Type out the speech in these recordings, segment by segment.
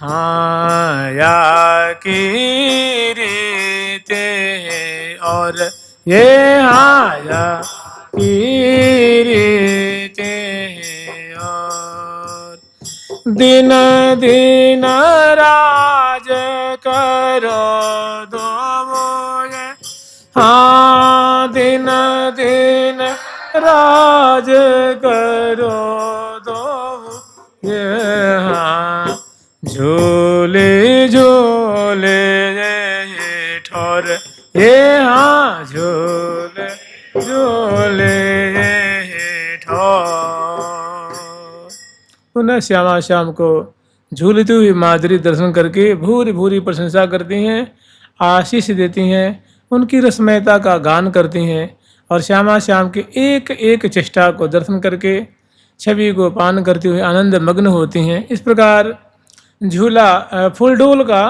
हाँ या की रीते और ये हाँ या की रीते और दिन दिन राज करो दो मोए हाँ दिन दिन राज करो दो ये हाँ झूले झूले ये ठोर ये हाँ झूले झूले ये ठोर। पुनः श्यामा श्याम को झूलती हुई माधुरी दर्शन करके भूरी भूरी प्रशंसा करती हैं, आशीष देती हैं, उनकी रसमयता का गान करती हैं और श्यामा श्याम के एक एक चेष्टा को दर्शन करके छवि को पान करते हुए आनंद मग्न होती हैं। इस प्रकार झूला फूलडोल का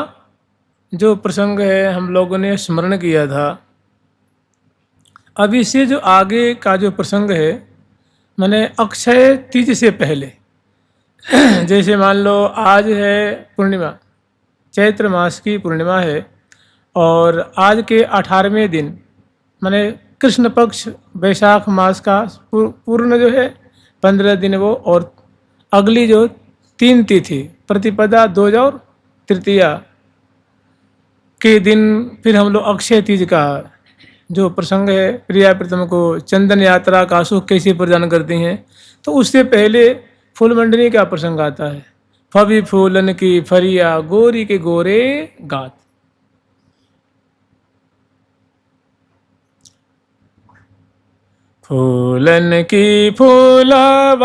जो प्रसंग है हम लोगों ने स्मरण किया था। अब इससे जो आगे का जो प्रसंग है मैंने अक्षय तीज से पहले जैसे मान लो आज है पूर्णिमा, चैत्र मास की पूर्णिमा है और आज के 18वें दिन माने कृष्ण पक्ष वैशाख मास का पूर्ण जो है 15 दिन वो और अगली जो 3 तिथि प्रतिपदा 2 और तृतीया के दिन फिर हम लोग अक्षय तीज का जो प्रसंग है प्रिया प्रीतम को चंदन यात्रा का सुख कैसे प्रदान करती हैं, तो उससे पहले फूलमंडनी का प्रसंग आता है। फबी फूलन की फरिया गोरी के गोरे गात। फूलन की फूलवारी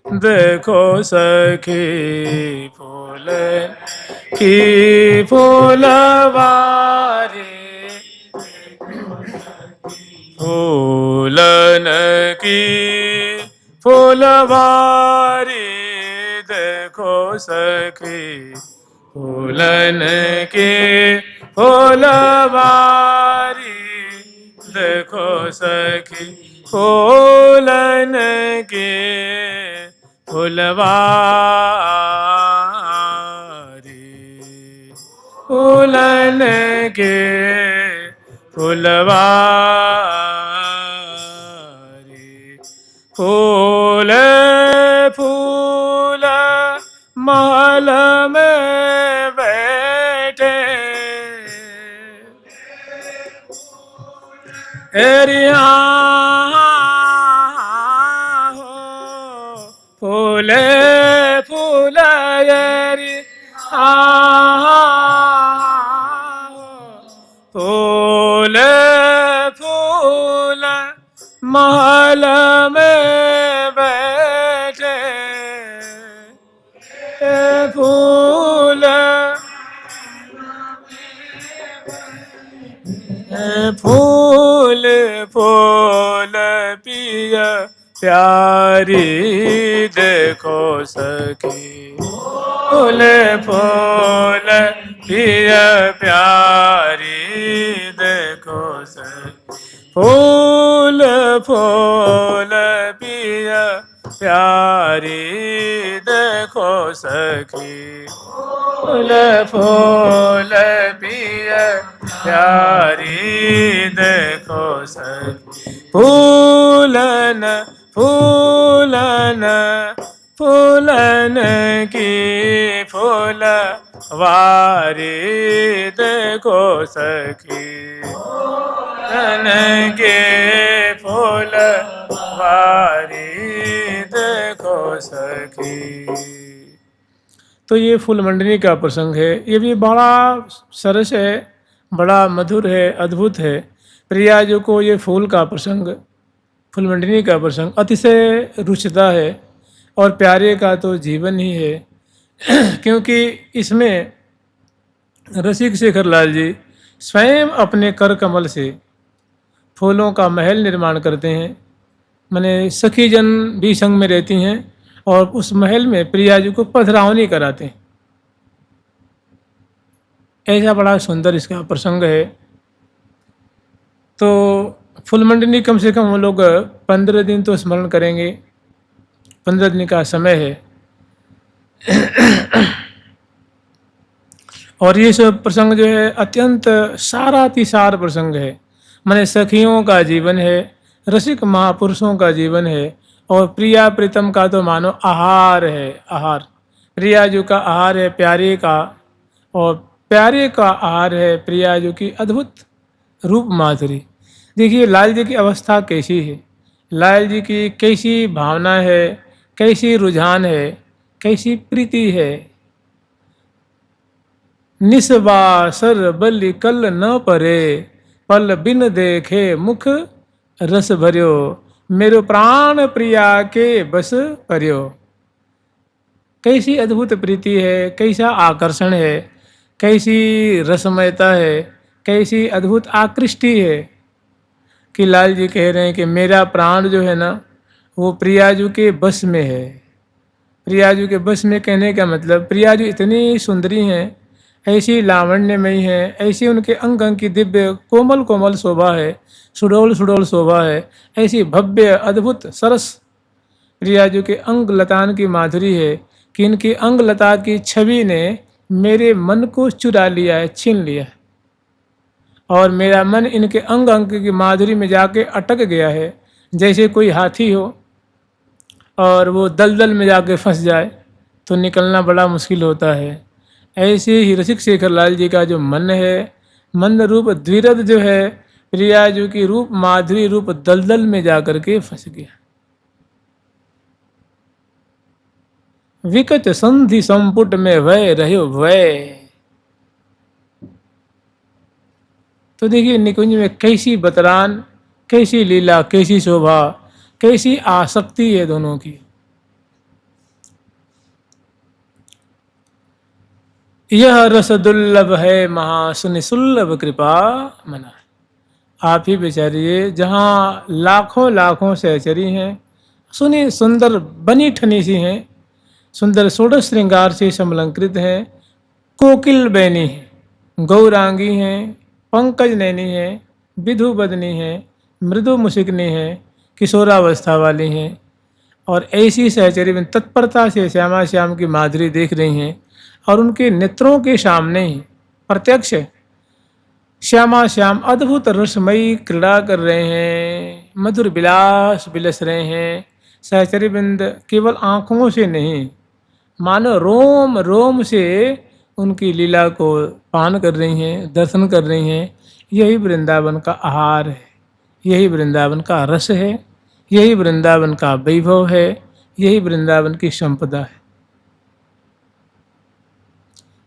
देखो सखी फूलन की फूलवारी फूलन की फूलवारी देखो सखी फूलन की फूलवारी देखो सखी फूलन के फुलवारी फूलन के फुलवारी फूल फूल महल में बैठे एरिया फूले फूल एरी फूले फूल महल में बैठे फूल फूल फूल पिया प्यारी देखो सखी फूल फूल पिया प्यारी देखो सखी फूल फूल पिया प्यारी देखो सखी फूल फूल पिया प्यारी देखो सखी फूलन फूलन फूलन की फूलवारी देखो सखी फूलन के फूलवारी देखो सखी। तो ये फूलमंडनी का प्रसंग है, ये भी बड़ा सरस है, बड़ा मधुर है, अद्भुत है। प्रियाजू को ये फूल का प्रसंग फूलमंडनी का प्रसंग अतिशय रुचता है और प्यारे का तो जीवन ही है क्योंकि इसमें रसिक शेखर लाल जी स्वयं अपने कर कमल से फूलों का महल निर्माण करते हैं। माने सखी जन भी संग में रहती हैं और उस महल में प्रियाजू को पधरावनी कराते हैं। ऐसा बड़ा सुंदर इसका प्रसंग है। तो फूलमंडनी कम से कम हम लोग 15 दिन तो स्मरण करेंगे, 15 दिन का समय है। और ये सब प्रसंग जो है अत्यंत सारातिसार प्रसंग है। माने सखियों का जीवन है, रसिक महापुरुषों का जीवन है, और प्रिया प्रीतम का तो मानो आहार है। आहार प्रिया जो का आहार है प्यारे का, और प्यारे का आहार है प्रिया जो की अद्भुत रूप माधुरी। देखिए लाल जी की अवस्था कैसी है, लाल जी की कैसी भावना है, कैसी रुझान है, कैसी प्रीति है। निस्वासर बलि कल न परे, पल बिन देखे मुख रस भर्यो, मेरो प्राण प्रिया के बस पर्यो। कैसी अद्भुत प्रीति है, कैसा आकर्षण है, कैसी रसमयता है, कैसी अद्भुत आकृष्टि है कि लाल जी कह रहे हैं कि मेरा प्राण जो है ना वो प्रियाजू के बस में है। प्रियाजू के बस में कहने का मतलब प्रियाजू इतनी सुंदरी हैं, ऐसी लावण्यमयी हैं, ऐसी उनके अंग अंग की दिव्य कोमल कोमल शोभा है, सुडोल सुडोल शोभा है, ऐसी भव्य अद्भुत सरस प्रियाजू के अंग लतान की माधुरी है कि इनकी अंग लता की छवि ने मेरे मन को चुरा लिया है, छीन लिया है, और मेरा मन इनके अंग अंग की माधुरी में जाके अटक गया है। जैसे कोई हाथी हो और वो दलदल में जाके फंस जाए तो निकलना बड़ा मुश्किल होता है, ऐसे ही रसिक शेखर लाल जी का जो मन है, मन रूप द्विरद जो है प्रियाजू की रूप माधुरी रूप दलदल में जाकर के फंस गया। विकट संधि संपुट में वय रहो वय। तो देखिए निकुंज में कैसी बतरान, कैसी लीला, कैसी शोभा, कैसी आसक्ति है दोनों की। यह रस दुर्लभ है महासुनि सुलभ कृपा मना। आप ही विचारिए, जहाँ लाखों लाखों सहचरी हैं, सुनी सुंदर बनी ठनी सी हैं, सुंदर षोडश श्रृंगार से समलंकृत हैं, कोकिल बैनी हैं, गौरांगी हैं, पंकज नैनी हैं, विधु बदनी हैं, मृदु मुसिकनी हैं, किशोरावस्था वाली हैं, और ऐसी सहचरी में तत्परता से श्यामा श्याम की माधुरी देख रही हैं, और उनके नेत्रों के सामने ही प्रत्यक्ष श्यामा श्याम अद्भुत रसमयी क्रीड़ा कर रहे हैं, मधुर विलास विलस रहे हैं। सहचरी बिंद केवल आँखों से नहीं, मानो रोम रोम से उनकी लीला को पान कर रही हैं, दर्शन कर रही हैं। यही वृंदावन का आहार है, यही वृंदावन का रस है, यही वृंदावन का वैभव है, यही वृंदावन की संपदा है।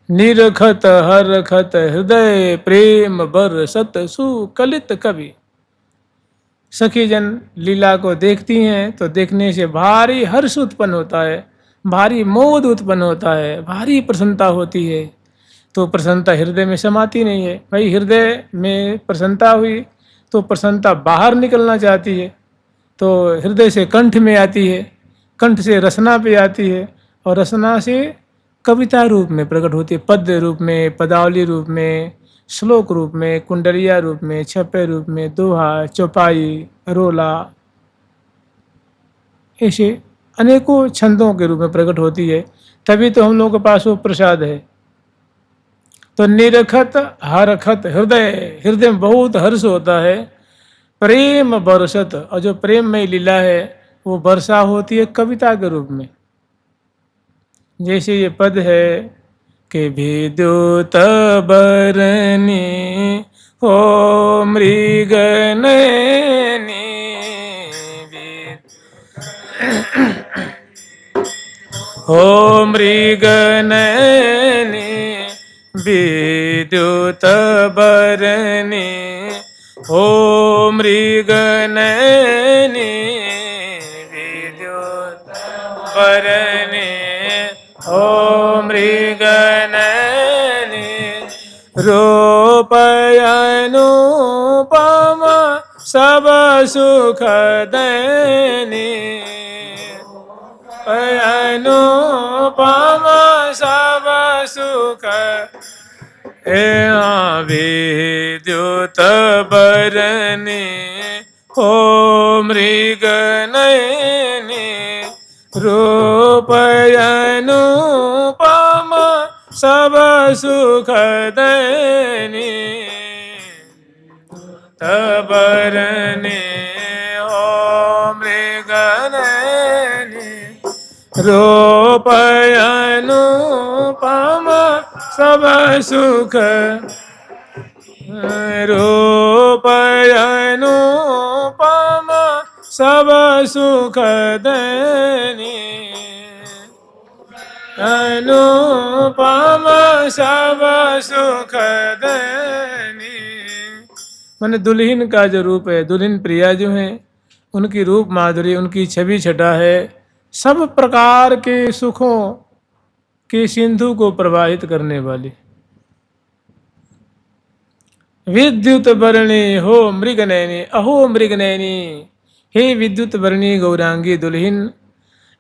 निरखत हरखत हृदय प्रेम बरसत सुकलित कवि। सखी जन लीला को देखती हैं तो देखने से भारी हर्ष उत्पन्न होता है, भारी मोद उत्पन्न होता है, भारी प्रसन्नता होती है। तो प्रसन्नता हृदय में समाती नहीं है भाई। हृदय में प्रसन्नता हुई तो प्रसन्नता बाहर निकलना चाहती है, तो हृदय से कंठ में आती है, कंठ से रसना पे आती है, और रसना से कविता रूप में प्रकट होती है, पद्य रूप में, पदावली रूप में, श्लोक रूप में, कुंडलिया रूप में, छपे रूप में, दोहा, चौपाई, रोला, ऐसे अनेकों छंदों के रूप में प्रकट होती है। तभी तो हम लोगों के पास वो प्रसाद है। तो निरखत हरखत हृदय, हृदय में बहुत हर्ष होता है। प्रेम बरसत, और जो प्रेम में लीला है वो वर्षा होती है कविता के रूप में। जैसे ये पद है कि विद्युत बरनी हो मृग नैनी, हो मृग नैनी विद्युत बरनी, हो मृग नैनी विद्युत बरनी, हो मृग नैनी रूप अनुपम सब सुख दैनी, अनुपम सब सुख विद्युत बरनी, हो मृग नैनी रूप अनुपम सब सुख देनी, तबरने हो मृगनैनी, रूपयनुपम सब सुख, रूपयनुपम सब सुख देनी, अनुपम सब सुख देनी। माने दुल्हन का जो रूप है, दुल्हन प्रिया जो है, उनकी रूप माधुरी, उनकी छवि छटा है, सब प्रकार के सुखों के सिंधु को प्रवाहित करने वाली। विद्युत वर्णी हो मृगनयनी, अहो मृगनयनी, हे विद्युत वर्णी गौरांगी दुल्हन,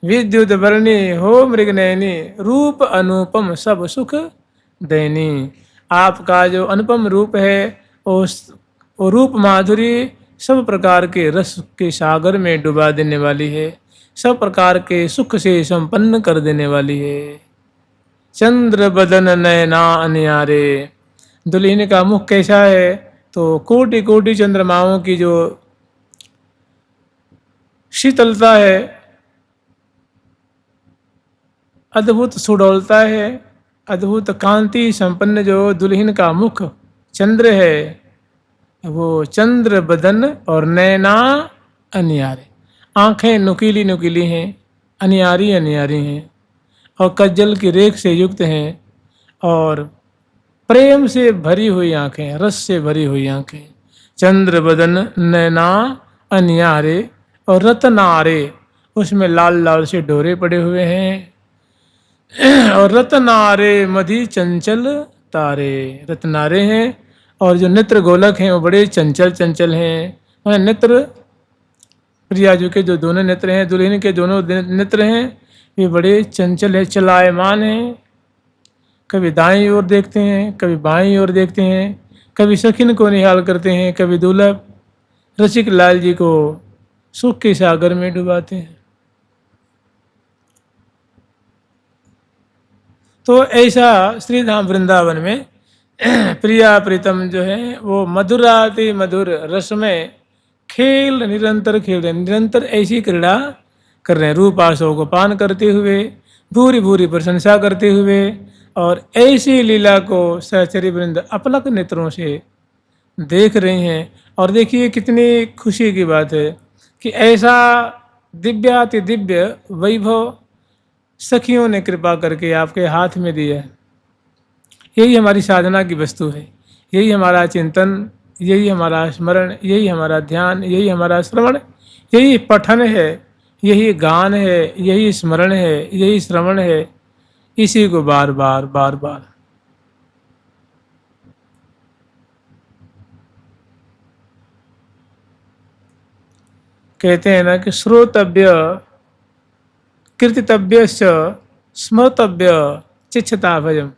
विद्युत वर्णी हो मृगनयनी, रूप अनुपम सब सुख देनी। आपका जो अनुपम रूप है, वो रूप माधुरी सब प्रकार के रस के सागर में डुबा देने वाली है, सब प्रकार के सुख से संपन्न कर देने वाली है। चंद्र बदन नयना अनियारे, दुल्हन का मुख कैसा है, तो कोटि कोटि चंद्रमाओं की जो शीतलता है, अद्भुत सुडौलता है, अद्भुत कांति संपन्न जो दुल्हन का मुख चंद्र है, वो चंद्र बदन और नैना अनियारे, आंखें नुकीली नुकीली हैं, अनियारी अनियारी हैं, और कज्जल की रेख से युक्त हैं, और प्रेम से भरी हुई आंखें, रस से भरी हुई आंखें। चंद्र बदन नैना अनियारे, और रत्नारे, उसमें लाल लाल से डोरे पड़े हुए हैं, और रत्नारे मधि चंचल तारे, रत्नारे हैं, और जो नेत्र गोलक हैं वो बड़े चंचल चंचल हैं। नेत्र प्रियाजू के जो दोनों नेत्र हैं, दुल्हन के दोनों नेत्र हैं, ये बड़े चंचल है, चलायमान हैं, कभी दाईं ओर देखते हैं, कभी बाईं ओर देखते हैं, कभी सखिन को निहाल करते हैं, कभी दुर्लभ रसिक लाल जी को सुख के सागर में डुबाते हैं। तो ऐसा श्री धाम वृंदावन में प्रिया प्रीतम जो है वो मधुराति मधुर रस में खेल निरंतर खेल रहे, निरंतर ऐसी क्रीड़ा कर रहे हैं, रूप आसों को पान करते हुए, भूरी भूरी प्रशंसा करते हुए, और ऐसी लीला को सहचरी वृंद अपलक नेत्रों से देख रहे हैं। और देखिए कितनी खुशी की बात है कि ऐसा दिव्याति दिव्य वैभव सखियों ने कृपा करके आपके हाथ में दिया है। यही हमारी साधना की वस्तु है, यही हमारा चिंतन, यही हमारा स्मरण, यही हमारा ध्यान, यही हमारा श्रवण, यही पठन है, यही गान है, यही स्मरण है, यही श्रवण है, इसी को बार बार बार बार कहते हैं ना कि श्रोतव्य कीर्तितव्य स्मृतव्य चिच्छता भजम।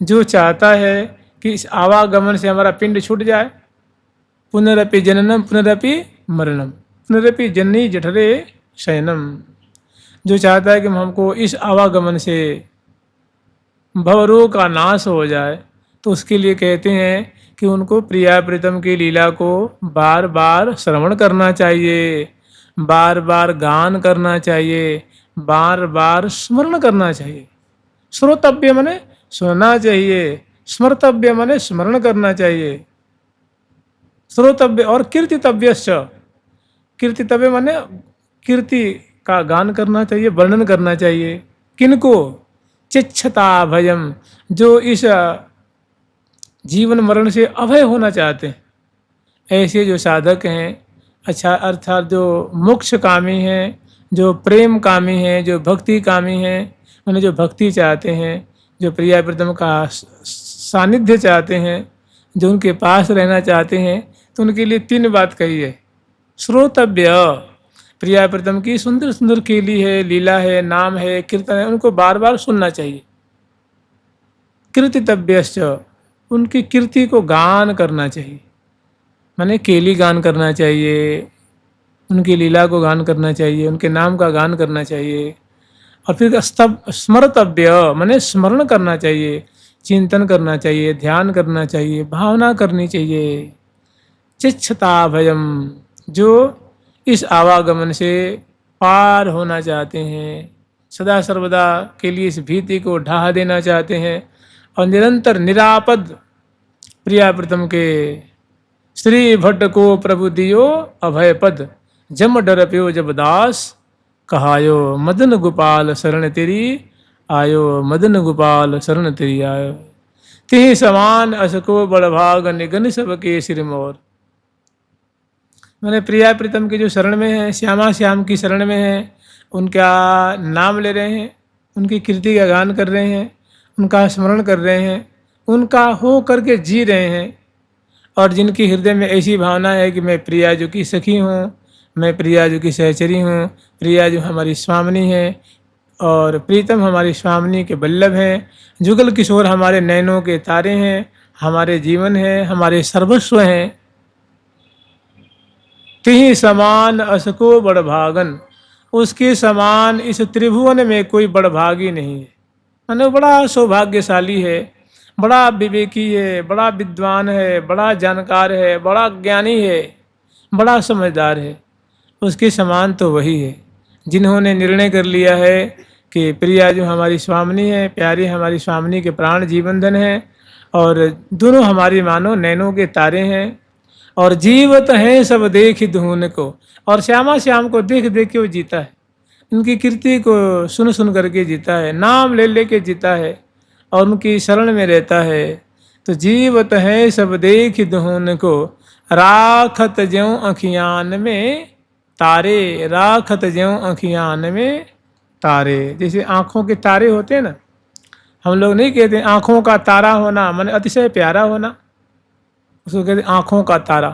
जो चाहता है कि इस आवागमन से हमारा पिंड छूट जाए, पुनरपि जननम पुनरपि मरणम पुनरपि जननी जठरे शयनम, जो चाहता है कि हमको इस आवागमन से भवरोग का नाश हो जाए, तो उसके लिए कहते हैं कि उनको प्रिया प्रीतम की लीला को बार बार श्रवण करना चाहिए, बार बार गान करना चाहिए, बार बार स्मरण करना चाहिए। श्रोतव्य माने सुनना चाहिए, स्मर्तव्य माने स्मरण करना चाहिए, श्रोतव्य और कीर्तितव्यश्च, कीर्तितव्य माने कीर्ति का गान करना चाहिए, वर्णन करना चाहिए। किनको? चिच्छता भयम, जो इस जीवन मरण से अभय होना चाहते हैं, ऐसे जो साधक हैं, अच्छा अर्थात जो मोक्ष कामी हैं, जो प्रेम कामी हैं, जो भक्ति कामी हैं, उन्हें जो भक्ति चाहते हैं, जो प्रिया प्रीतम का सानिध्य चाहते हैं, जो उनके पास रहना चाहते हैं, तो उनके लिए 3 बात कही है। श्रोतव्य, प्रिया प्रीतम की सुंदर सुंदर कीली है, लीला है, नाम है, कीर्तन है, उनको बार बार सुनना चाहिए। कीर्तितव्यश्च, उनकी कीर्ति को गान करना चाहिए, माने केली गान करना चाहिए, उनकी लीला को गान करना चाहिए, उनके नाम का गान करना चाहिए। और फिर स्मर्तव्य माने स्मरण करना चाहिए, चिंतन करना चाहिए, ध्यान करना चाहिए, भावना करनी चाहिए। चिच्छता भयम, जो इस आवागमन से पार होना चाहते हैं, सदा सर्वदा के लिए इस भीति को ढहा देना चाहते हैं और निरंतर निरापद प्रिया प्रीतम के श्री भट्ट को प्रभु दियो अभय पद, जम डर प्यो जब दास कहायो मदन गोपाल शरण तेरी आयो, मदन गोपाल शरण तेरी आयो। तिहि समान असको बड़भाग निगन सबके सिर मोर। मैंने प्रिया प्रीतम के जो शरण में है, श्यामा श्याम की शरण में है, उनका नाम ले रहे हैं, उनकी कीर्ति का गान कर रहे हैं, उनका स्मरण कर रहे हैं, उनका हो करके जी रहे हैं। और जिनकी हृदय में ऐसी भावना है कि मैं प्रिया जो की सखी हूँ, मैं प्रिया जो की सहचरी हूँ, प्रिया जो हमारी स्वामिनी है और प्रीतम हमारी स्वामिनी के बल्लभ हैं, जुगल किशोर हमारे नैनों के तारे हैं, हमारे जीवन हैं, हमारे सर्वस्व हैं। तिहि समान असको बड़भागन, उसके समान इस त्रिभुवन में कोई बड़भागी नहीं है। मानो बड़ा सौभाग्यशाली है, बड़ा विवेकी है, बड़ा विद्वान है, बड़ा जानकार है, बड़ा ज्ञानी है, बड़ा समझदार है। उसके समान तो वही है जिन्होंने निर्णय कर लिया है कि प्रिया जो हमारी स्वामिनी है, प्यारी हमारी स्वामिनी के प्राण जीवन धन है और दोनों हमारी मानो नैनों के तारे हैं और जीवत हैं सब देख धुन को। और श्यामा श्याम को देख देख के वो जीता है, उनकी कीर्ति को सुन सुन करके जीता है, नाम ले ले के जीता है और उनकी शरण में रहता है। तो जीवत है सब देख धुन को, राखत ज्यों अखियान में तारे, राखत ज्यों अखियान में तारे। जैसे आँखों के तारे होते हैं ना, हम लोग नहीं कहते आँखों का तारा होना माने अतिशय प्यारा होना, उसको कहते आँखों का तारा।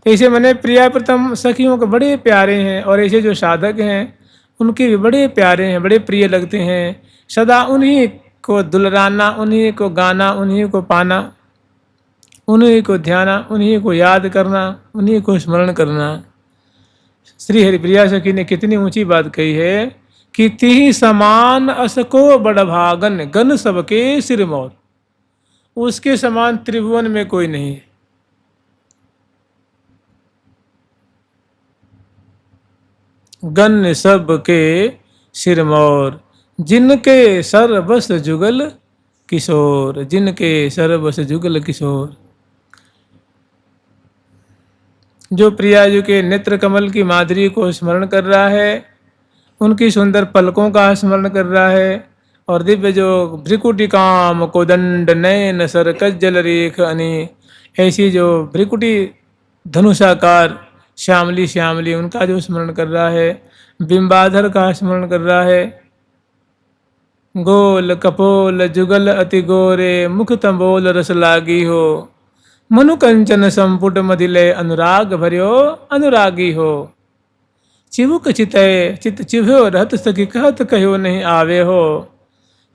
तो ऐसे मैंने प्रिया प्रथम सखियों के बड़े प्यारे हैं और ऐसे जो साधक हैं उनके भी बड़े प्यारे हैं, बड़े प्रिय लगते हैं। सदा उन्हीं को दुलराना, उन्हीं को गाना, उन्हीं को पाना, उन्हीं को ध्याना, उन्हीं को याद करना, उन्हीं को स्मरण करना। श्री हरिप्रिया सखी ने कितनी ऊंची बात कही है कि तिहि समान असको बड़भागन गन सबके सिर मोर। उसके समान त्रिभुवन में कोई नहीं है। गन सबके सिर मोर, जिनके सर बस जुगल किशोर, जिनके सर बस जुगल किशोर। जो प्रिया जी के नेत्र कमल की माधुरी को स्मरण कर रहा है, उनकी सुंदर पलकों का स्मरण कर रहा है और दिव्य जो भ्रिकुटी काम कोदंड नयन सर कज्जल रेख अनि, ऐसी जो भ्रिकुटी धनुषाकार श्यामली श्यामली उनका जो स्मरण कर रहा है, बिंबाधर का स्मरण कर रहा है। गोल कपोल जुगल अति गोरे, मुख तंबोल रस लागी हो, मनु कंचन संपुट मदिले अनुराग भर्यो अनुरागी हो। चिबुक चितय चित चिभ्यो रहत सखी कहत कहो नहीं आवे हो,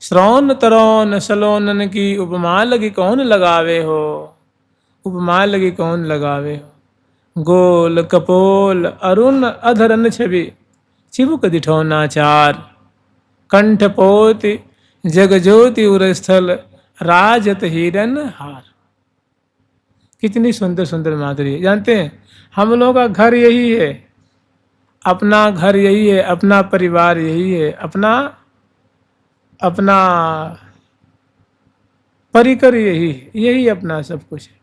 श्रौन तरौन सलोनन की उपमा लगी कौन लगावे हो, उपमा लगी कौन लगावे हो। गोल कपोल अरुण अधरन छवि, चिबुक दिठौना चार, कंठ पोति जगज्योति उरस्थल, राजत हिरन हार। कितनी सुंदर सुंदर माधुरी। जानते हैं हम लोगों का घर यही है, अपना घर यही है, अपना परिवार यही है, अपना अपना परिकर यही है, यही अपना सब कुछ है।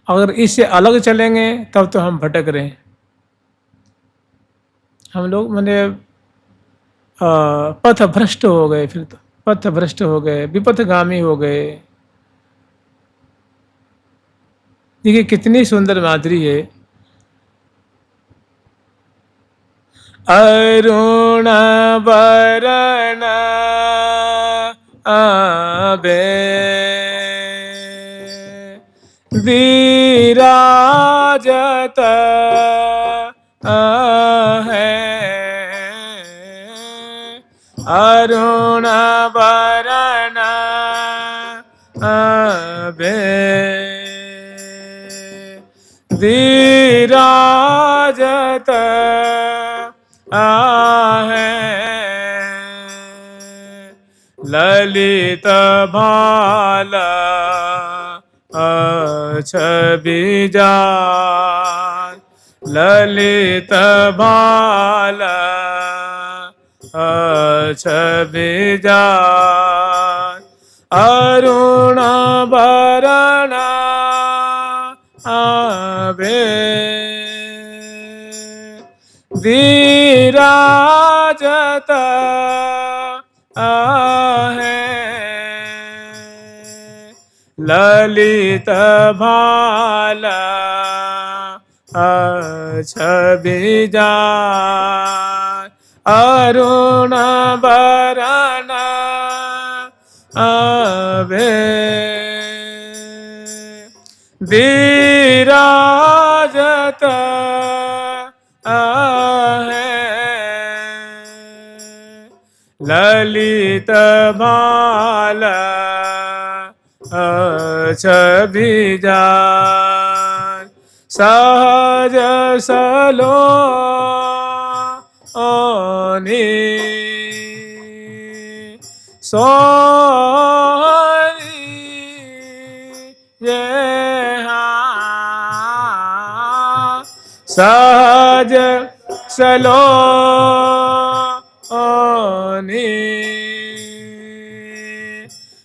अगर इससे अलग चलेंगे तब तो हम भटक रहे हैं। हम लोग मैंने पथ भ्रष्ट हो गए, फिर तो पथ भ्रष्ट हो गए, विपथगामी हो गए। देखिए कितनी सुंदर माधुरी है। अरुण बरन आबे विराजत है, अरुण बरन आबे विराजत है। ललित भाल छवि जान, ललित भाल छवि जान, अरुण बरण आवे विराजत आहे, ललित भाल छवि जान, अरुण बरण आवे विराजत आहे, ललित भाल छवि जान, सहज सलोनी सोहनी ये हाँ, सहज सलोनी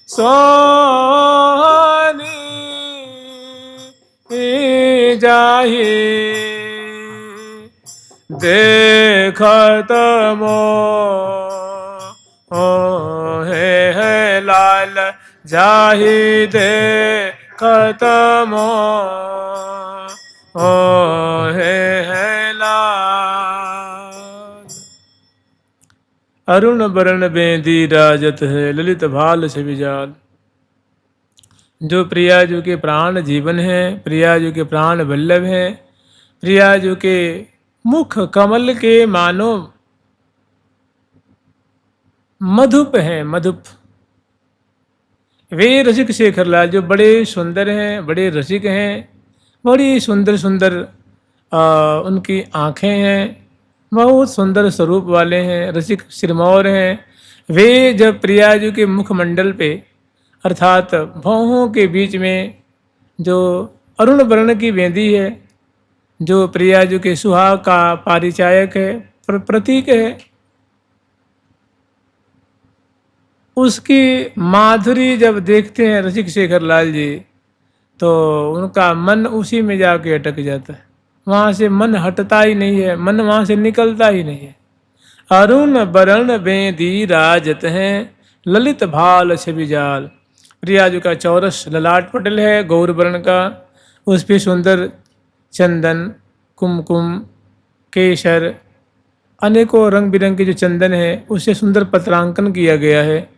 सोहनी जाही, देखत मोहे है लाल जाही, देखत मोहे है लाल, अरुण बरण बेंदी राजत है, ललित भाल छवि जाल। जो प्रियाजू के प्राण जीवन है, प्रियाजू के प्राण वल्लभ हैं, प्रियाजू के मुख कमल के मानो मधुप हैं, मधुप। वे रसिक शेखरलाल जो बड़े सुंदर हैं, बड़े रसिक हैं, बड़ी सुंदर सुंदर उनकी आँखें हैं, बहुत सुंदर स्वरूप वाले हैं, रसिक सिरमौर हैं। वे जब प्रियाजू के मुखमंडल पे अर्थात भौहों के बीच में जो अरुण वर्ण की बेंदी है, जो प्रियाजू के सुहाग का पारिचायक है, प्रतीक है, उसकी माधुरी जब देखते हैं रसिक शेखरलाल जी तो उनका मन उसी में जाके अटक जाता है, वहाँ से मन हटता ही नहीं है, मन वहाँ से निकलता ही नहीं है। अरुण बरण बेंदी राजत हैं, ललित भाल छवि जाल। प्रियाजू का चौरस ललाट पटल है गौर वर्ण का, उस पर सुंदर चंदन, कुमकुम, केसर, अनेकों रंग बिरंगे जो चंदन है उससे सुंदर पत्रांकन किया गया है।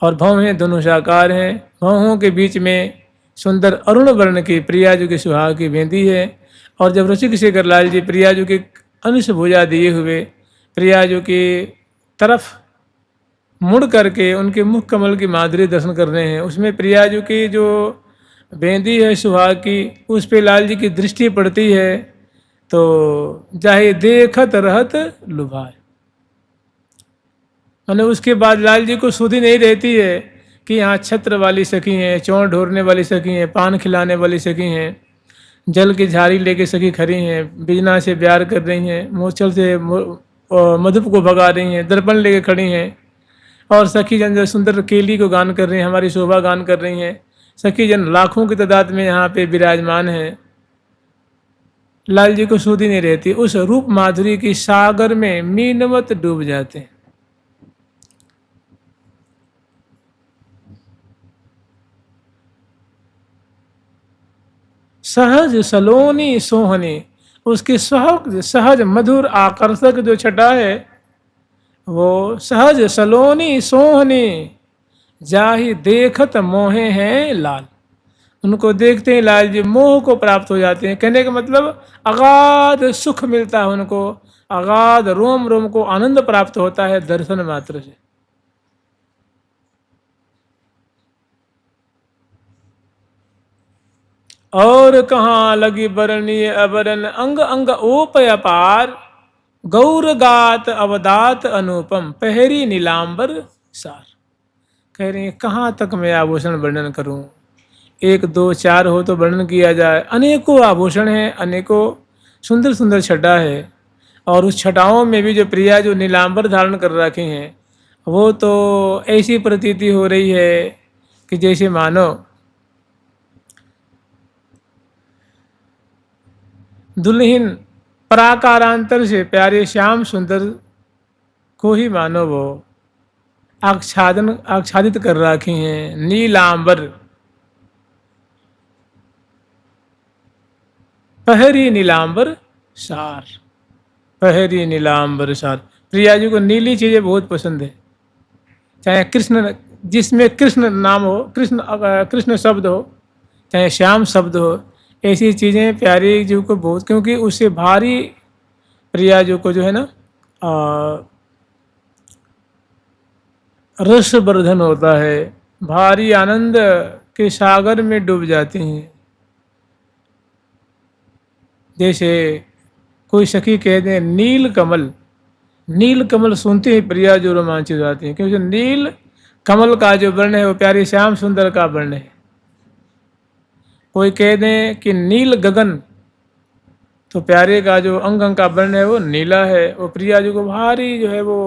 और भौहें दोनों साकार हैं, भौहों के बीच में सुंदर अरुण वर्ण की प्रियाजू के सुहाग की बेंदी है। और जब रसिक शेखरलाल जी प्रियाजू के अंश भुजा दिए हुए प्रियाजू की तरफ मुड़ करके उनके मुख कमल की माधुरी दर्शन कर रहे हैं, उसमें प्रियाजू की जो बेंदी है सुहाग की, उस पे लाल जी की दृष्टि पड़ती है तो चाहे देखत रहत लुभाए। मैंने उसके बाद लाल जी को सुधि नहीं रहती है कि यहाँ छत्र वाली सखी हैं, चौड़ ढोरने वाली सखी हैं, पान खिलाने वाली सखी हैं, जल की झाड़ी लेके सखी खड़ी हैं, बिजना से प्यार कर रही हैं, मोचल से मधुप को भगा रही हैं, दर्पण लेके खड़ी हैं, और सखी जन सुंदर केली को गान कर रही हैं, हमारी शोभा गान कर रही हैं। सखी जन लाखों की तादाद में यहाँ पे विराजमान हैं। लाल जी को सुधि नहीं रहती, उस रूप माधुरी की सागर में मीनवत डूब जाते हैं। सहज सलोनी सोहनी, उसकी सहज मधुर आकर्षक जो छटा है वो सहज सलोनी सोहनी जाहि देखत मोहे हैं लाल। उनको देखते ही लाल जी मोह को प्राप्त हो जाते हैं। कहने का मतलब अगाध सुख मिलता है उनको, अगाध रोम रोम को आनंद प्राप्त होता है दर्शन मात्र से। और कहाँ लगी बरनीय अबरन अंग अंग ओप अपार, गौर गात अवदात अनुपम पहरी नीलांबर सार। कह रही हैं कहाँ तक मैं आभूषण वर्णन करूं, एक दो चार हो तो वर्णन किया जाए। अनेकों आभूषण हैं, अनेकों सुंदर सुंदर छटा है, और उस छटाओं में भी जो प्रिया जो नीलांबर धारण कर रखे हैं वो तो ऐसी प्रतीति हो रही है कि जैसे मानो दुल्हन पराकारांतर से प्यारे श्याम सुंदर को ही मानो वो आच्छादित कर रखी हैं। नीलांबर पहरी नीलांबर सार, पहरी नीलांबर सार। प्रिया जी को नीली चीजें बहुत पसंद है, चाहे कृष्ण जिसमें कृष्ण नाम हो, कृष्ण शब्द हो, चाहे श्याम शब्द हो, ऐसी चीज़ें प्यारी जी को बहुत, क्योंकि उससे भारी प्रिया जी को जो है ना रसवर्धन होता है, भारी आनंद के सागर में डूब जाती हैं। जैसे कोई सखी कह दे नील कमल, नील कमल सुनते ही प्रिया जो रोमांचित जाती है, क्योंकि नील कमल का जो वर्ण है वो प्यारे श्याम सुंदर का वर्ण है। कोई कह दें कि नील गगन, तो प्यारे का जो अंग अंग का वर्ण है वो नीला है, वो प्रिया जी को भारी जो है वो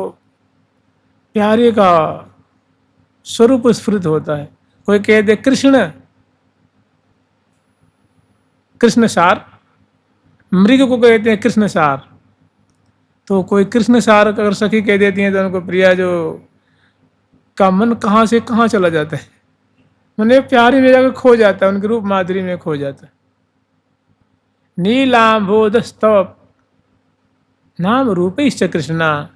प्यारे का स्वरूप स्फुरित होता है। कोई कह दे कृष्ण, कृष्ण सार, मृग को कहते हैं कृष्ण सार, तो कोई कृष्ण सार अगर सखी कह देती हैं तो उनको प्रिया जो का मन कहाँ से कहाँ चला जाता है, मैंने प्यारी में जाकर खो जाता है, उनके रूप माधुरी में खो जाता है। नीलांबोधस्तव नाम रूपैश्च कृष्णा,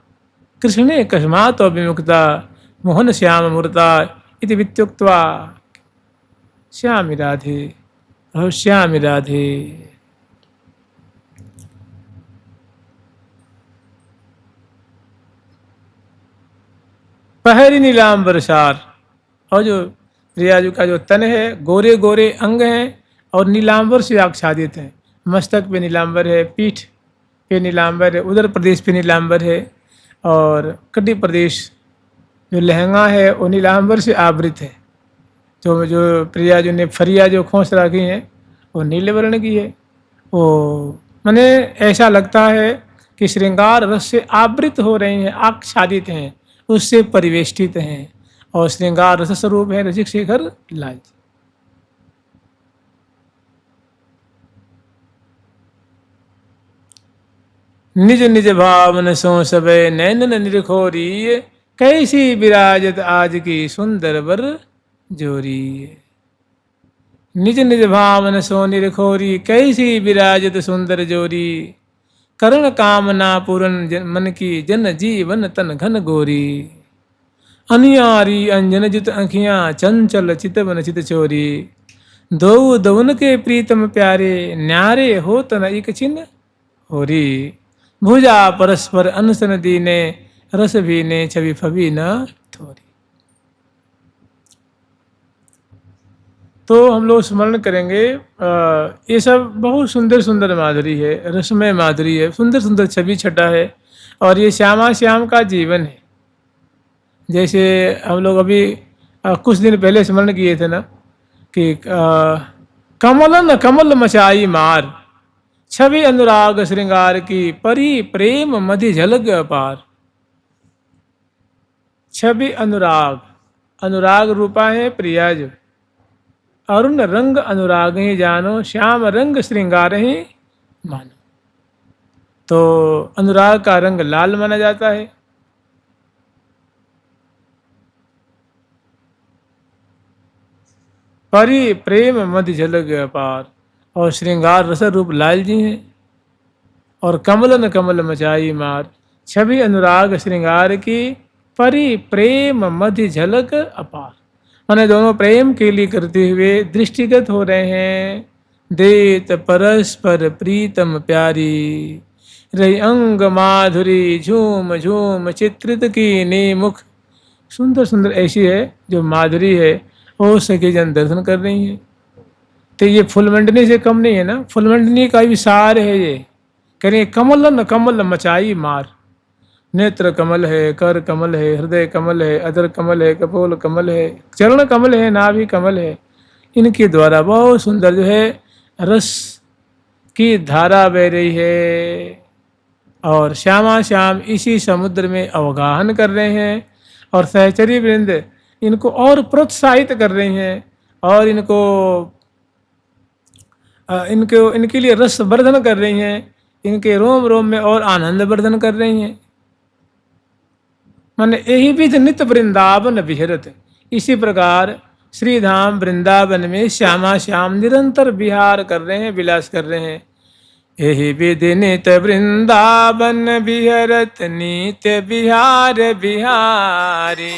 कृष्णे कस्मात् विमुक्ता मोहन श्याम मूर्ता इति वित्युक्त्वा श्यामि राधे, अहो श्यामि राधे। पहरी नीलांबर सार, और जो प्रिया जी का जो तन है गोरे गोरे अंग हैं और नीलांबर से आच्छादित हैं। मस्तक पे नीलांबर है, पीठ पे नीलांबर है, उदर प्रदेश पे नीलांबर है, और कटी प्रदेश जो लहंगा है वो नीलांबर से आवृत है। जो जो प्रिया जी ने फरिया जो खोस रखी हैं वो नीले वर्ण की है। वो माने ऐसा लगता है कि श्रृंगार रस से आवृत हो रही हैं, आच्छादित हैं, उससे परिवेष्टित हैं, और श्रृंगार रस स्वरूप है रसिक शेखर लाल जी। निज निज भावन सो सबे नैनन निरखोरी, कैसी विराजत आज की सुंदर वर जोरी। निज निज भावन सो निरखोरी, कैसी विराजत सुंदर जोरी, करण कामना पूरन मन की जन जीवन तन घन गोरी। अनियारी अंजन जित अंखियां चंचल चितवन चित चोरी, दो दवन के प्रीतम प्यारे न्यारे हो तन एक चिन्ह होरी। भुजा परस्पर अनसन दीने रस भीने छवि फबी न थोरी। तो हम लोग स्मरण करेंगे, ये सब बहुत सुंदर सुंदर माधुरी है, रसमय माधुरी है, सुंदर सुंदर छवि छटा है, और ये श्यामा श्याम का जीवन है। जैसे हम लोग अभी कुछ दिन पहले स्मरण किए थे ना कि कमलन कमल मचाई मार, छवि अनुराग श्रृंगार की परी प्रेम मधि झलक अपार। छवि अनुराग, अनुराग रूपा है प्रिया जो, अरुण रंग अनुराग ही जानो, श्याम रंग श्रृंगार ही मानो। तो अनुराग का रंग लाल माना जाता है। परी प्रेम मध्य झलक अपार, और श्रृंगार रस रूप लाल जी हैं। और कमलन कमल मचाई मार, छवि अनुराग श्रृंगार की परी प्रेम मध्य झलक अपार। माने दोनों प्रेम के लिए करते हुए दृष्टिगत हो रहे हैं। देत परस्पर प्रीतम प्यारी, रही अंग माधुरी झूम झूम चित्रित की नी मुख। सुंदर सुंदर ऐसी है जो माधुरी है, वो सखी जन दर्शन कर रही है। तो ये फुलमंडनी से कम नहीं है ना, फुलमंडनी का भी सार है ये। कह रहे कमलन कमल मचाई मार, नेत्र कमल है, कर कमल है, हृदय कमल है, अधर कमल है, कपोल कमल है, चरण कमल है, नाभि कमल है। इनके द्वारा बहुत सुंदर जो है रस की धारा बह रही है और श्यामा श्याम इसी समुद्र में अवगाहन कर रहे हैं और सहचरी वृंद इनको और प्रोत्साहित कर रहे हैं और इनके लिए रस वर्धन कर रही हैं, इनके रोम रोम में और आनंद वर्धन कर रही हैं। माने यही विध नित वृंदावन विहरत। इसी प्रकार श्री धाम वृंदावन में श्यामा श्याम निरंतर विहार कर रहे हैं, विलास कर रहे हैं। यही विधि नित वृंदावन विहरत नित्य विहार बिहारी।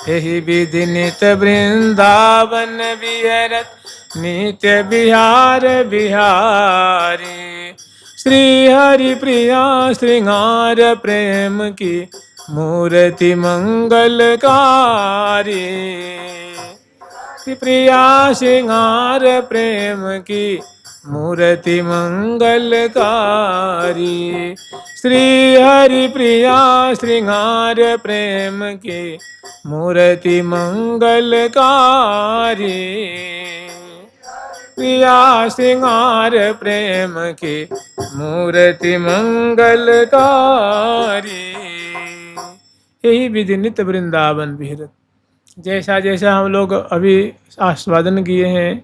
यही विधि नित वृंदावन विहरत नित्य विहार बिहारी। श्री हरि प्रिया श्रृंगार प्रेम की मूर्ति मंगलकारी। श्री प्रिया श्रृंगार प्रेम की मूर्ति मंगलकारी। श्री हरि प्रिया श्रृंगार प्रेम की मूर्ति मंगलकारी। प्रिया श्रृंगार प्रेम की मूर्ति मंगलकारी। यही विधि नित वृंदावन विहरत। जैसा जैसा हम लोग अभी आस्वादन किए हैं,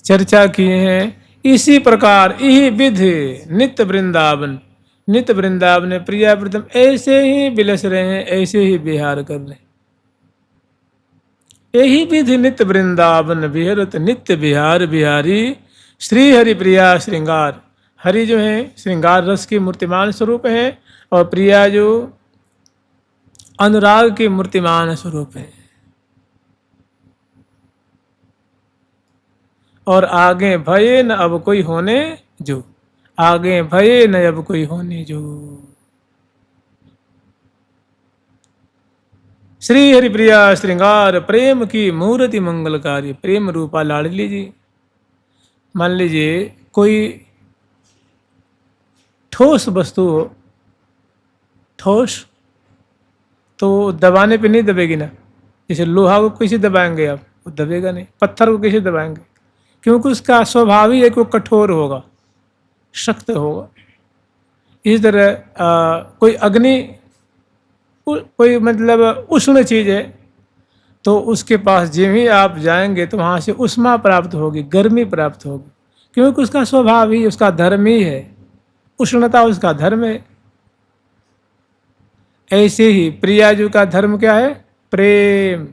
चर्चा किए हैं, इसी प्रकार यही विधि नित्य वृंदावन, नित्य वृंदावन में प्रिया प्रीतम ऐसे ही विलस रहे हैं, ऐसे ही विहार कर रहे हैं। यही विधि नित्य वृंदावन विहरत नित्य विहार बिहारी। श्री हरि प्रिया श्रृंगार, हरि जो है श्रृंगार रस की मूर्तिमान स्वरूप है और प्रिया जो अनुराग की मूर्तिमान स्वरूप है। और आगे भये न अब कोई होने जो, आगे भये न अब कोई होने जो। श्री हरि प्रिया श्रृंगार प्रेम की मूर्ति मंगलकारी। प्रेम रूपा लाडली जी। मान लीजिए कोई ठोस वस्तु हो, ठोस तो दबाने पे नहीं दबेगी ना। जैसे लोहा को कैसे दबाएंगे आप, वो दबेगा नहीं। पत्थर को कैसे दबाएंगे, क्योंकि उसका स्वभाव ही है कि वो कठोर होगा, सख्त होगा। इस तरह कोई अग्नि, कोई मतलब उष्ण चीज़ है तो उसके पास जब ही आप जाएंगे तो वहाँ से उष्मा प्राप्त होगी, गर्मी प्राप्त होगी, क्योंकि उसका स्वभाव ही, उसका धर्म ही है, उष्णता उसका धर्म है। ऐसे ही प्रियाजू का धर्म क्या है, प्रेम।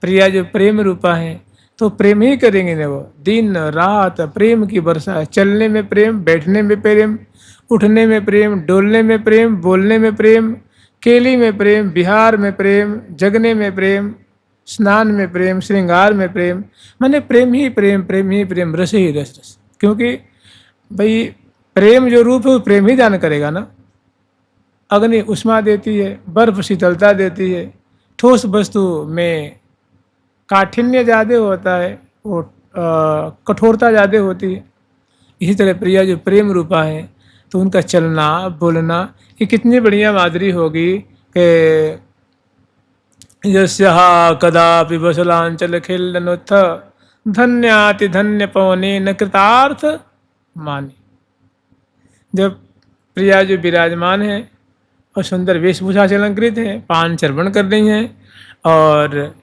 प्रियाजू प्रेम रूपा है तो प्रेम ही करेंगे ना वो। दिन रात प्रेम की वर्षा है। चलने में प्रेम, बैठने में प्रेम, उठने में प्रेम, डोलने में प्रेम, बोलने में प्रेम, केली में प्रेम, बिहार में प्रेम, जगने में प्रेम, स्नान में प्रेम, श्रृंगार में प्रेम। माने प्रेम ही प्रेम, प्रेम ही प्रेम, रस ही रस रस। क्योंकि भाई प्रेम जो रूप है वो प्रेम ही दान करेगा ना। अग्नि उष्मा देती है, बर्फ शीतलता देती है, ठोस वस्तु में काठिन्य ज़्यादा होता है, वो कठोरता ज़्यादा होती है। इसी तरह प्रिया जो प्रेम रूपा है तो उनका चलना बोलना ये कितनी बढ़िया माधुरी होगी कि यस्या कदापि वसलांचल खिल्लनुत्थ धन्याति धन्य पवने न कृतार्थ माने। जब प्रिया जो विराजमान है और सुंदर वेशभूषा से अलंकृत है, पान चर्वण कर रही हैं और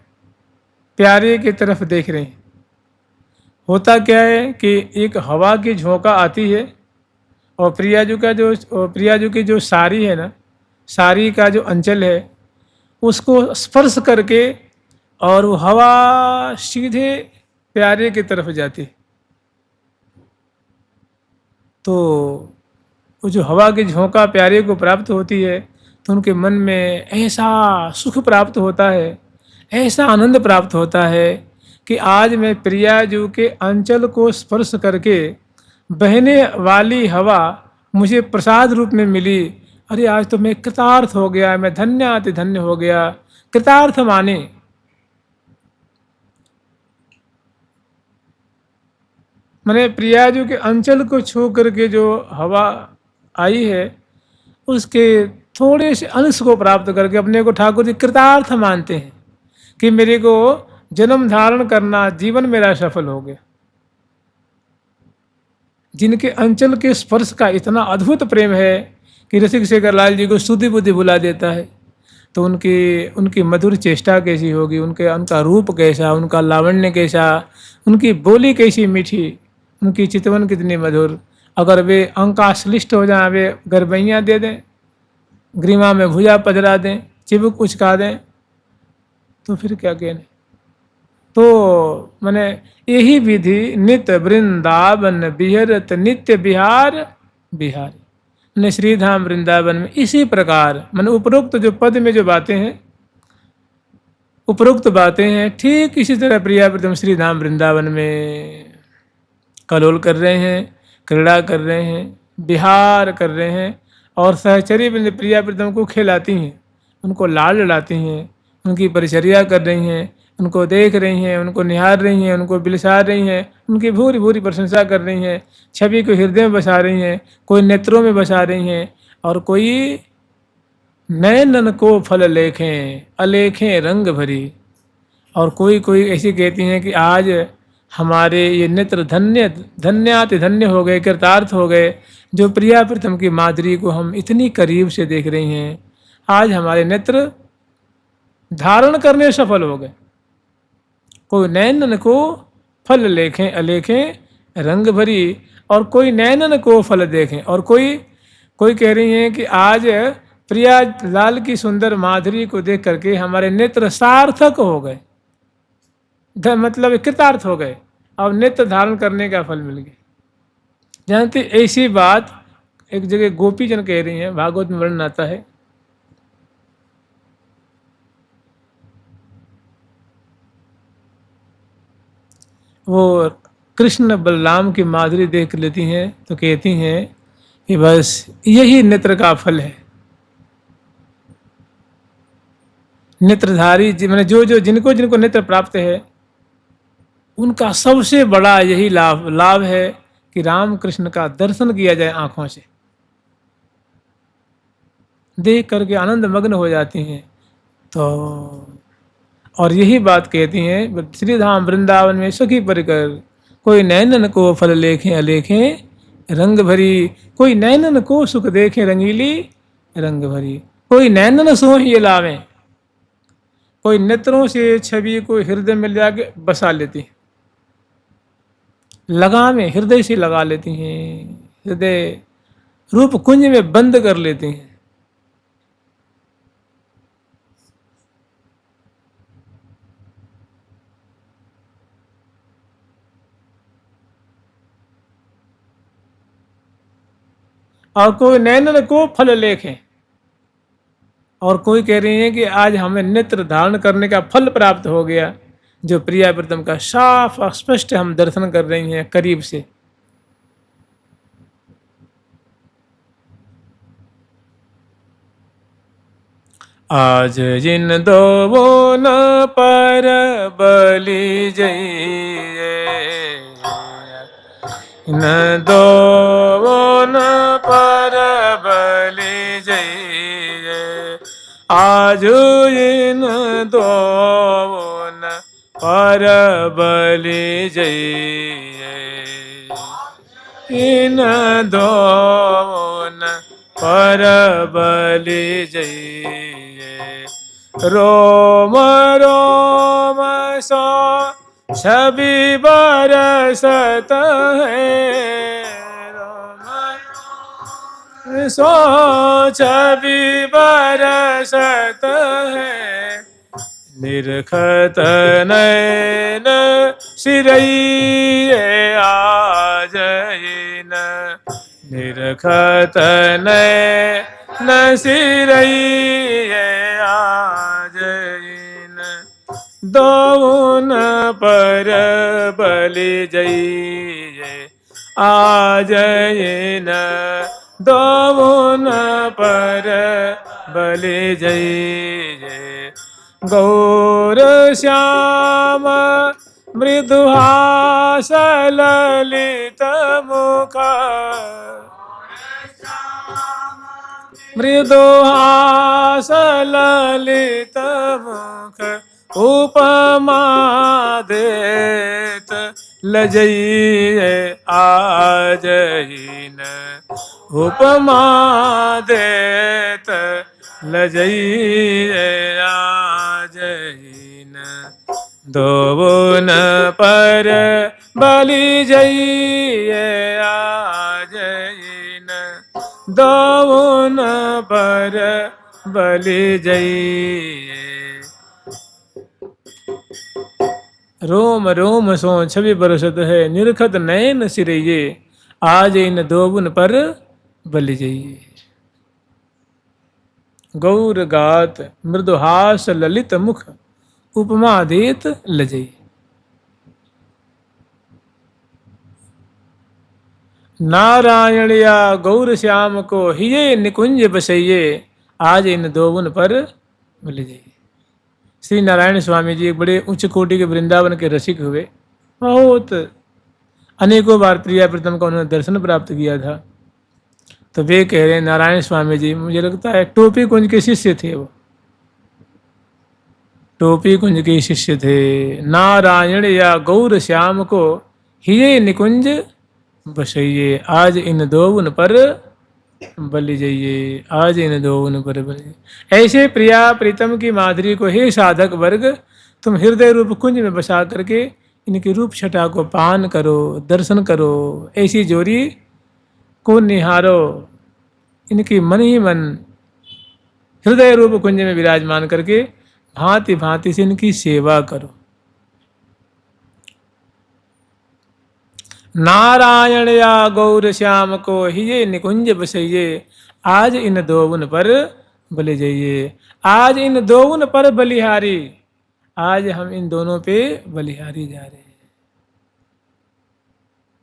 प्यारे की तरफ देख रही हैं। होता क्या है कि एक हवा की झोंका आती है और प्रियाजू की जो साड़ी है ना, साड़ी का जो अंचल है उसको स्पर्श करके और वो हवा सीधे प्यारे की तरफ जाती। तो वो जो हवा की झोंका प्यारे को प्राप्त होती है तो उनके मन में ऐसा सुख प्राप्त होता है, ऐसा आनंद प्राप्त होता है कि आज मैं प्रियाजू के अंचल को स्पर्श करके बहने वाली हवा मुझे प्रसाद रूप में मिली। अरे आज तो मैं कृतार्थ हो गया, मैं धन्याति धन्य हो गया। कृतार्थ माने मैंने प्रियाजू के अंचल को छू करके जो हवा आई है उसके थोड़े से अंश को प्राप्त करके अपने को ठाकुर जी कृतार्थ मानते हैं कि मेरे को जन्म धारण करना, जीवन मेरा सफल हो गया। जिनके अंचल के स्पर्श का इतना अद्भुत प्रेम है कि रसिक शेखर लाल जी को सुधि बुद्धि बुला देता है, तो उनकी उनकी मधुर चेष्टा कैसी होगी, उनका रूप कैसा, उनका लावण्य कैसा, उनकी बोली कैसी मीठी, उनकी चितवन कितनी मधुर। अगर वे अंकाश्लिष्ट हो जाएं, वे गरबैयाँ दे दें, ग्रीवा में भुजा पधरा दें, चिबुक उचका दें, तो फिर क्या कहने। तो मैंने यही विधि नित वृंदावन बिहरत नित्य बिहार बिहारी। मैंने श्रीधाम वृंदावन में इसी प्रकार मैंने उपरोक्त जो पद में जो बातें हैं, उपरोक्त बातें हैं, ठीक इसी तरह प्रिया प्रीतम श्रीधाम वृंदावन में कलोल कर रहे हैं, क्रीड़ा कर रहे हैं, विहार कर रहे हैं, और सहचरी प्रिया प्रीतम को खिलाती हैं, उनको लाड लड़ाती हैं, उनकी परिचर्या कर रही हैं, उनको देख रही हैं, उनको निहार रही हैं, उनको बिलसार रही हैं, उनकी भूरी भूरी प्रशंसा कर रही हैं, छवि को हृदय में बसा रही हैं, कोई नेत्रों में बसा रही हैं, और कोई नैनन को फल लेखें अलेखें रंग भरी, और कोई कोई ऐसी कहती हैं कि आज हमारे ये नेत्र धन्य धन्याति धन्य हो गए, कृतार्थ हो गए, जो प्रिया प्रीतम की माधुरी को हम इतनी करीब से देख रही हैं, आज हमारे नेत्र धारण करने सफल हो गए। कोई नैनन को फल लेखें अलेखें रंग भरी, और कोई नैनन को फल देखें, और कोई कह रही हैं कि आज प्रिया लाल की सुंदर माधुरी को देख करके हमारे नेत्र सार्थक हो गए, मतलब कृतार्थ हो गए, अब नेत्र धारण करने का फल मिल गया। जानते ऐसी बात एक जगह गोपी जन कह रही हैं, भागवत में वर्णन आता है। वो कृष्ण बलराम की माधुरी देख लेती हैं तो कहती हैं कि बस यही नेत्र का फल है। नेत्रधारी मैंने जो जिनको जिनको नेत्र प्राप्त है, उनका सबसे बड़ा यही लाभ है कि राम कृष्ण का दर्शन किया जाए, आंखों से देख करके आनंद मग्न हो जाती हैं। तो और यही बात कहती हैं श्रीधाम वृंदावन में सखी परिकर, कोई नैनन को फल लेखें अलेखें रंग भरी, कोई नैनन को सुख देखें रंगीली रंग भरी, कोई नैनन सो ही लावें, कोई नेत्रों से छवि को हृदय में जाके बसा लेती हैं, लगावें हृदय से लगा लेती हैं, हृदय रूप कुंज में बंद कर लेती हैं। और कोई नैनन को फल लेखें, और कोई कह रही है कि आज हमें नेत्र धारण करने का फल प्राप्त हो गया, जो प्रिया प्रीतम का साफ स्पष्ट हम दर्शन कर रही हैं करीब से। आज जिन दो वो न पर बलि जइए, न दो वो न पर बलि जइए, आज इन दो वो न पर बलि जइए, इन दो वो न पर बलि जइए, रोम रोम सो छवि बरसत है, रोम सो छवि बरसत है, निरखत नैन सिरैये आज इन, निरखत नैन सिरैये आज इन, दोन पर बलि जइए, आज इन दोन पर बलि जइए, गौर श्याम मृदुहास ललित मुख, मृदुहास ललित मुख उपमा देत लजइए आजइन उपमा देत लजइए आजइन दोबुन पर बलि जइए आजइन दोबुन पर बलि जइए। रोम रोम सो छवि बरसत है निरखत नयन सिरइये आज इन दोबुन पर बलि जइये। गौर गात मृदुहास ललित मुख उपमा देत लजई। नारायण या गौर श्याम को हिये निकुंज बसइये आज इन दोबुन पर बलि जइये। श्री नारायण स्वामी जी एक बड़े उच्च कोटि के वृंदावन के रसिक हुए। बहुत अनेकों बार प्रिया प्रीतम का उन्होंने दर्शन प्राप्त किया था। तो वे कह रहे हैं नारायण स्वामी जी मुझे लगता है टोपी कुंज के शिष्य थे। वो टोपी कुंज के शिष्य थे। नारायण या गौर श्याम को हिये निकुंज बसइये आज इन दोबुन पर बलि जइये आज इन दोबुन पर बलि। ऐसे प्रिया प्रीतम की माधुरी को हे साधक वर्ग तुम हृदय रूप कुंज में बसा करके इनकी रूप छटा को पान करो दर्शन करो। ऐसी जोड़ी को निहारो इनकी मन ही मन हृदय रूप कुंज में विराजमान करके भांति भांति से इनकी सेवा करो। नारायण या गौर श्याम को हिये निकुंज बसइये आज इन दोबुन पर बलि जइये। आज इन दोबुन पर बलिहारी आज हम इन दोनों पे बलिहारी जा रहे हैं।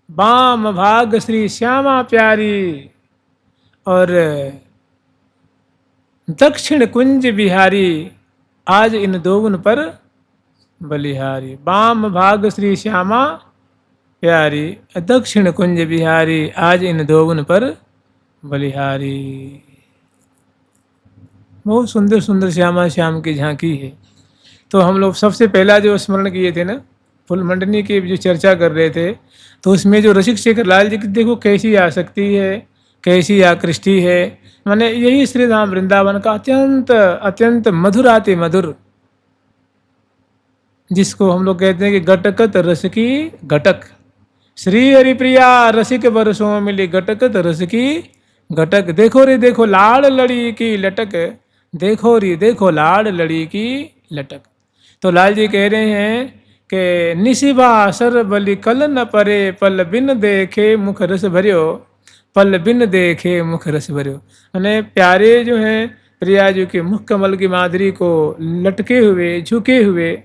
वाम भाग श्री श्यामा प्यारी और दक्षिण कुंज बिहारी आज इन दोबुन पर बलिहारी। वाम भाग श्री श्यामा प्यारी दक्षिण कुंज बिहारी आज इन दोबुन पर बलिहारी। बहुत सुंदर सुंदर श्यामा श्याम की झांकी है। तो हम लोग सबसे पहला जो स्मरण किए थे ना फुल मंडनी की जो चर्चा कर रहे थे तो उसमें जो रसिक शेखर लाल जी की देखो कैसी आसक्ति है कैसी आकृष्टि है। माने यही श्री धाम वृंदावन का अत्यंत अत्यंत मधुराति मधुर जिसको हम लोग कहते हैं कि गटकत रस की घटक। श्री हरिप्रिया रसिक बरसों मिली गटकत रस की घटक। देखो रे देखो लाड़ लड़ी की लटक देखो रे देखो लाड़ लड़ी की लटक। तो लाल जी कह रहे हैं कि निशिबा सर बलि कल न परे पल बिन देखे मुख रस भरियो पल बिन देखे मुख रस भरियो। यानी प्यारे जो हैं प्रिया जी के मुख कमल की माधुरी को लटके हुए झुके हुए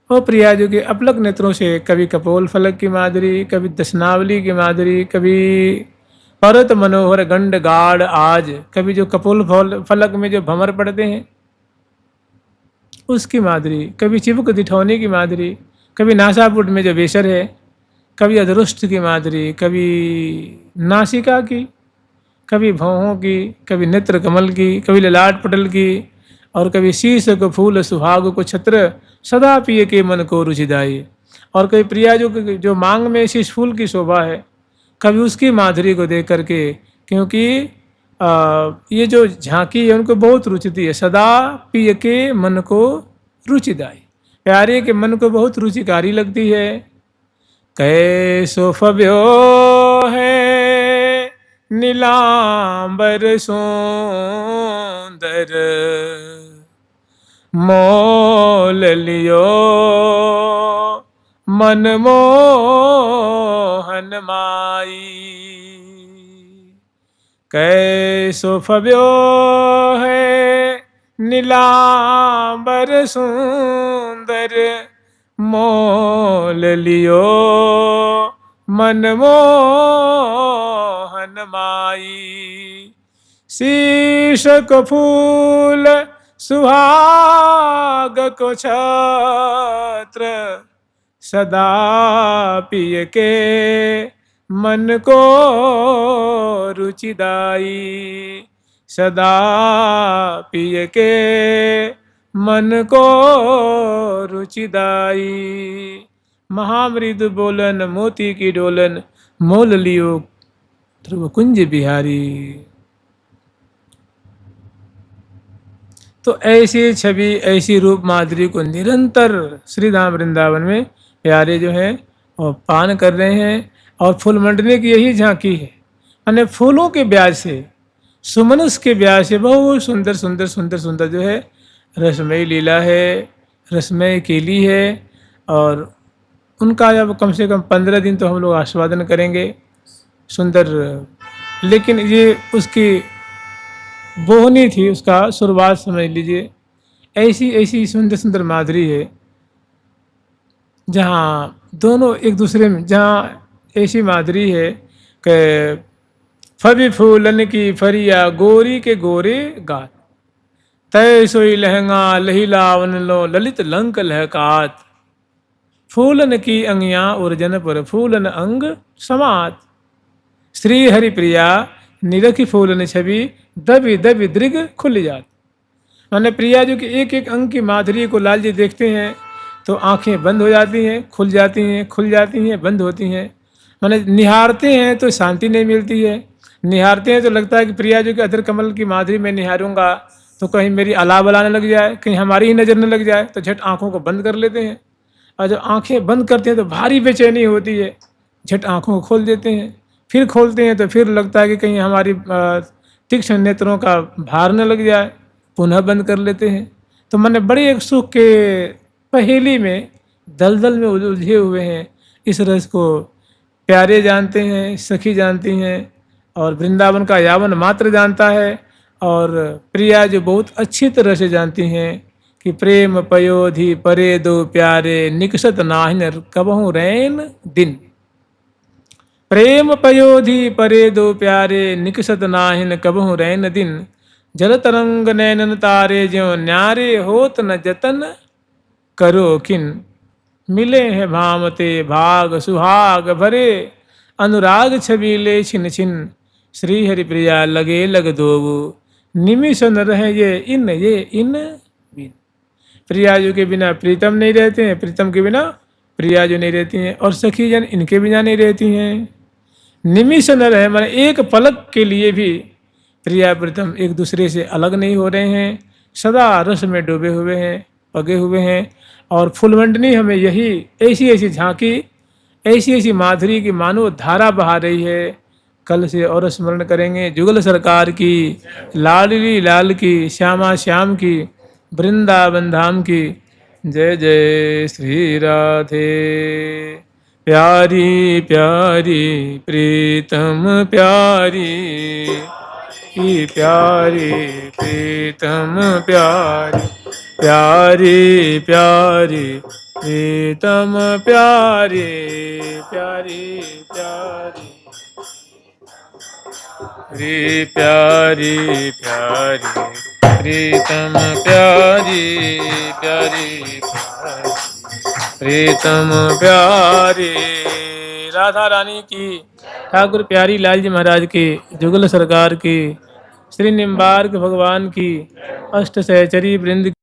और प्रिया जी के अपलक नेत्रों से कभी कपोल फलक की माधुरी कभी दशनावली की माधुरी कभी परत मनोहर गंड गाढ़ आज कभी जो कपोल फलक में जो भंवर पड़ते हैं उसकी माधुरी कभी चिबुक दिठौनी की माधुरी कभी नासापुट में जो बेसर है कभी अधरुष्ट की माधुरी कभी नासिका की कभी भौहों की कभी नेत्र कमल की कभी ललाट पटल की और कभी शीश को फूल सुहाग को छत्र सदा पिए के मन को रुचिदाई। और कभी प्रिया जो मांग में शीश फूल की शोभा है कभी उसकी माधुरी को देख करके क्योंकि ये जो झांकी है उनको बहुत रुचती है सदा पिए के मन को रुचिदाई। प्यारे के मन को बहुत रुचिकारी लगती है। कैसो फब्यो है नीलांबर सुंदर मोल लियो मन मोहन माई। कैसो फब्यो है नीलांबर सुंदर मोल लियो मन मोहन माई। शीश को फूल सुहाग को छत्र सदा पिय के मन को रुचिदाई। सदा पिय के मन को रुचिदाई। महामृदु बोलन मोती की डोलन, मोल लियो ध्रुव कुंज बिहारी। तो ऐसी छवि, ऐसी रूप माधुरी को निरंतर श्री धाम वृंदावन में प्यारे जो हैं और पान कर रहे हैं। और फूल मंडने की यही झांकी है। यानी फूलों के ब्याज से, सुमनस के ब्याज से बहुत सुंदर सुंदर सुंदर सुंदर जो है रसमयी लीला है, रसमय केली है। और उनका जब कम से कम 15 दिन तो हम लोग आस्वादन करेंगे सुंदर। लेकिन ये उसकी बोहनी थी, उसका शुरुआत समझ लीजिए। ऐसी ऐसी सुंदर सुंदर माधुरी है जहाँ दोनों एक दूसरे में, जहाँ ऐसी माधुरी है कि फबी फूलन की फरिया गोरी के गोरे गात, तय सोई लहंगा लही लावन लो ललित लंक लहकात, फूलन की अंगियाँ उर्जन पर फूलन अंग समात, श्री हरि प्रिया निरखी फूलन छवि दबी दबी दृग खुल जात। मैंने प्रिया जो कि एक एक अंग की माधुरी को लाल जी देखते हैं तो आंखें बंद हो जाती हैं, खुल जाती हैं, खुल जाती हैं, बंद होती हैं। मैंने निहारते हैं तो शांति नहीं मिलती है, निहारते हैं तो लगता है कि प्रिया जो कि अधर कमल की माधुरी में निहारूंगा तो कहीं मेरी अलाव लाने लग जाए, कहीं हमारी ही नज़र न लग जाए, तो झट आंखों को बंद कर लेते हैं। और जब आंखें बंद करते हैं तो भारी बेचैनी होती है, झट आंखों को खोल देते हैं। फिर खोलते हैं तो फिर लगता है कि कहीं हमारी तीक्ष्ण नेत्रों का भार न लग जाए, पुनः बंद कर लेते हैं। तो मैंने बड़े एक सुख के पहेली में दलदल में उलझे हुए हैं। इस रस को प्यारे जानते हैं, सखी जानती हैं, और वृंदावन का यावन मात्र जानता है। और प्रिया जो बहुत अच्छी तरह से जानती हैं कि प्रेम पयोधि परे दो प्यारे, निकसत नाहिन कबहु रैन दिन। प्रेम पयोधि परे दो प्यारे, निकसत नाहिन कबहु रैन दिन, जल तरंग नैनन तारे ज्यों न्यारे होत न जतन करो किन, मिले हैं भामते भाग सुहाग भरे, अनुराग छबीले छिन छिन, श्री हरि प्रिया लगे लग दोबू, निमिष न रहे ये इन बिन। प्रिया जो के बिना प्रीतम नहीं रहते हैं, प्रीतम के बिना प्रिया जो नहीं रहती हैं, और सखी जन इनके बिना नहीं रहती हैं। निमिष न रहे माने एक पलक के लिए भी प्रिया प्रीतम एक दूसरे से अलग नहीं हो रहे हैं, सदा रस में डूबे हुए हैं, पगे हुए हैं। और फूलमंडनी हमें यही ऐसी ऐसी झांकी, ऐसी ऐसी माधुरी की मानो धारा बहा रही है। कल से और स्मरण करेंगे जुगल सरकार की, लाडली लाल की, श्यामा श्याम की, वृंदावन धाम की। जय जय श्री राधे। प्यारी प्यारी प्रीतम प्यारी, प्यारी प्रीतम प्यारी, प्यारी प्यारी प्रीतम प्यारी, प्यारी प्यारी प्यारी प्यारी प्रीतम प्यारी, प्यारी प्रीतम प्यारी। राधा रानी की, ठाकुर प्यारी लाल जी महाराज की, जुगल सरकार की, श्री निम्बार्क भगवान की, अष्ट सहचरी वृंद